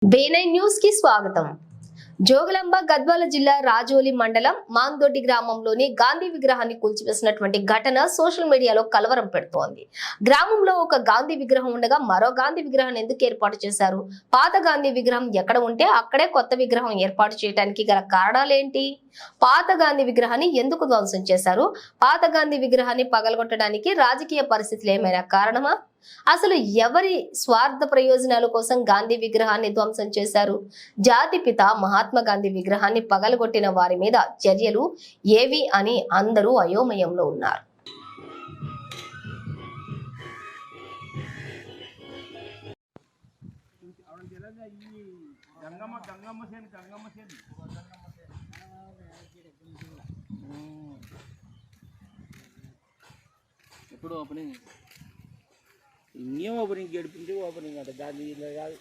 బే9 news కి స్వాగతం. జోగులాంబ గద్వాల జిల్లా రాజోలి మండలం మాందొడ్డి గ్రామంలోని గాంధీ విగ్రహాన్ని కూల్చివేసినటువంటి ఘటన సోషల్ మీడియాలో కలవరం పెడుతోంది. గ్రామంలో ఒక గాంధీ విగ్రహం ఉండగా మరో గాంధీ విగ్రహాన్ని ఎందుకు ఏర్పాటు చేశారు? పాత గాంధీ విగ్రహం ఎక్కడ ఉంటే అక్కడే కొత్త విగ్రహం ఏర్పాటు చేయడానికి గల కారణాలేంటి? పాత గాంధీ విగ్రహాన్ని ఎందుకు ధ్వంసం చేశారు? పాత గాంధీ విగ్రహాన్ని పగలగొట్టడానికి రాజకీయ పరిస్థితులు ఏమైనా కారణమా? అసలు ఎవరి స్వార్థ ప్రయోజనాల కోసం గాంధీ విగ్రహాన్ని ధ్వంసం చేశారు? జాతిపిత మహాత్మా గాంధీ విగ్రహాన్ని పగలగొట్టిన వారి మీద చర్యలు ఏవి అని అందరూ అయోమయంలో ఉన్నారు. ఎప్పుడు ఓపెనింగ్ ఇంకేం ఓపెనింగ్ గడిపించి ఓపెనింగ్ అంట దాన్ని ఇలా కాదు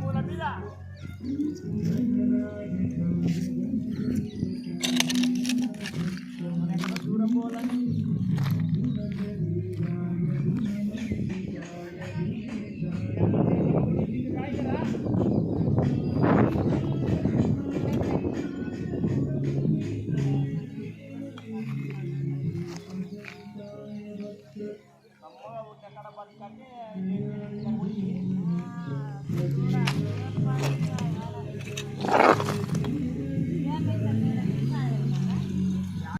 మూల మీద